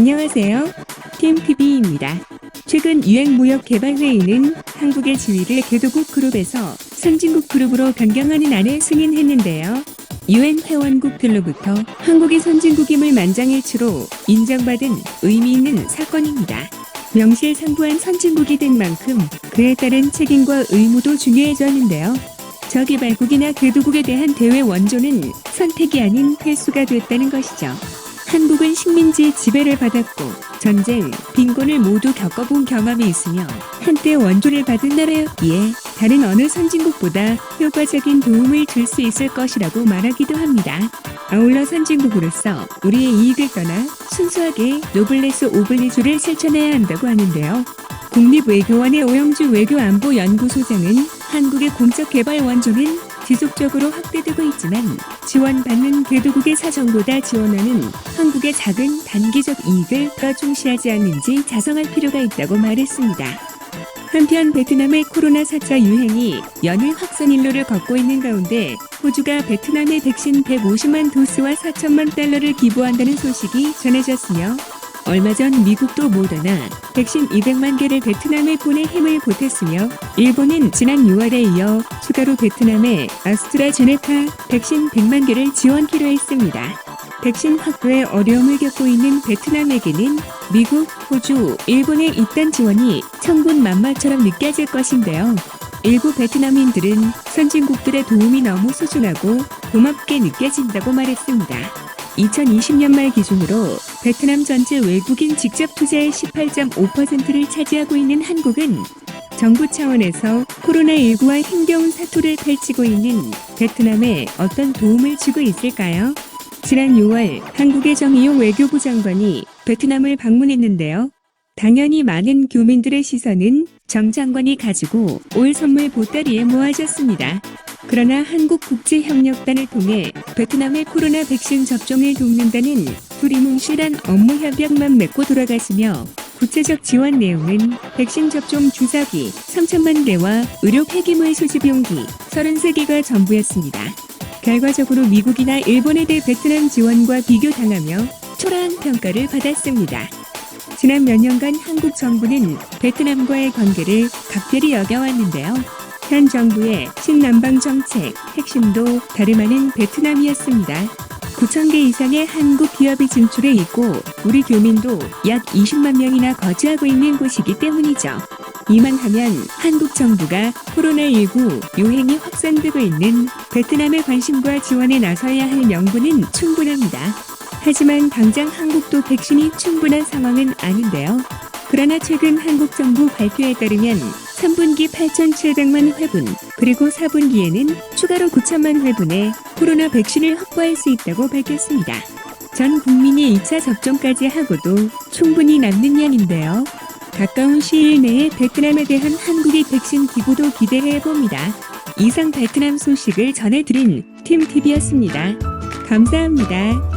안녕하세요. 팀TV입니다. 최근 유행무역개발회의는 한국의 지위를 개도국 그룹에서 선진국 그룹으로 변경하는 안을 승인했는데요. UN 회원국들로부터 한국이 선진국임을 만장일치로 인정받은 의미 있는 사건입니다. 명실상부한 선진국이 된 만큼 그에 따른 책임과 의무도 중요해졌는데요. 저개발국이나 개도국에 대한 대외 원조는 선택이 아닌 필수가 됐다는 것이죠. 한국은 식민지 지배를 받았고 전쟁, 빈곤을 모두 겪어본 경험이 있으며 한때 원조를 받은 나라였기에 다른 어느 선진국보다 효과적인 도움을 줄 수 있을 것이라고 말하기도 합니다. 아울러 선진국으로서 우리의 이익을 떠나 순수하게 노블레스 오블리주를 실천해야 한다고 하는데요. 국립외교원의 오영주 외교안보연구소장은 한국의 공적 개발 원조는 지속적으로 확대되고 있지만 지원받는 개도국의 사정보다 지원하는 한국의 작은 단기적 이익을 더 중시하지 않는지 자성할 필요가 있다고 말했습니다. 한편 베트남의 코로나 4차 유행이 연일 확산 일로를 걷고 있는 가운데 호주가 베트남에 백신 150만 도스와 4천만 달러를 기부한다는 소식이 전해졌으며 얼마 전 미국도 모더나 백신 200만 개를 베트남에 보내 힘을 보탰으며 일본은 지난 6월에 이어 추가로 베트남에 아스트라제네카 백신 100만 개를 지원키로 했습니다. 백신 확보에 어려움을 겪고 있는 베트남에게는 미국, 호주, 일본의 이딴 지원이 천군만마처럼 느껴질 것인데요. 일부 베트남인들은 선진국들의 도움이 너무 소중하고 고맙게 느껴진다고 말했습니다. 2020년 말 기준으로 베트남 전체 외국인 직접 투자의 18.5%를 차지하고 있는 한국은 정부 차원에서 코로나19와 힘겨운 사투를 펼치고 있는 베트남에 어떤 도움을 주고 있을까요? 지난 6월 한국의 정의용 외교부 장관이 베트남을 방문했는데요. 당연히 많은 교민들의 시선은 정 장관이 가지고 올 선물 보따리에 모아졌습니다. 그러나 한국국제협력단을 통해 베트남의 코로나 백신 접종을 돕는다는 두리뭉실한 업무 협약만 맺고 돌아갔으며 구체적 지원 내용은 백신 접종 주사기 3천만 개와 의료 폐기물 수집 용기 33개가 전부였습니다. 결과적으로 미국이나 일본에 대해 베트남 지원과 비교당하며 초라한 평가를 받았습니다. 지난 몇 년간 한국 정부는 베트남과의 관계를 각별히 여겨왔는데요. 현 정부의 신남방 정책 핵심도 다름 아닌 베트남이었습니다. 9,000개 이상의 한국 기업이 진출해 있고 우리 교민도 약 20만 명이나 거주하고 있는 곳이기 때문이죠. 이만하면 한국 정부가 코로나19 유행이 확산되고 있는 베트남의 관심과 지원에 나서야 할 명분은 충분합니다. 하지만 당장 한국도 백신이 충분한 상황은 아닌데요. 그러나 최근 한국 정부 발표에 따르면 3분기 8,700만 회분, 그리고 4분기에는 추가로 9천만 회분의 코로나 백신을 확보할 수 있다고 밝혔습니다. 전 국민이 2차 접종까지 하고도 충분히 남는 양인데요. 가까운 시일 내에 베트남에 대한 한국의 백신 기부도 기대해봅니다. 이상 베트남 소식을 전해드린 팀TV였습니다. 감사합니다.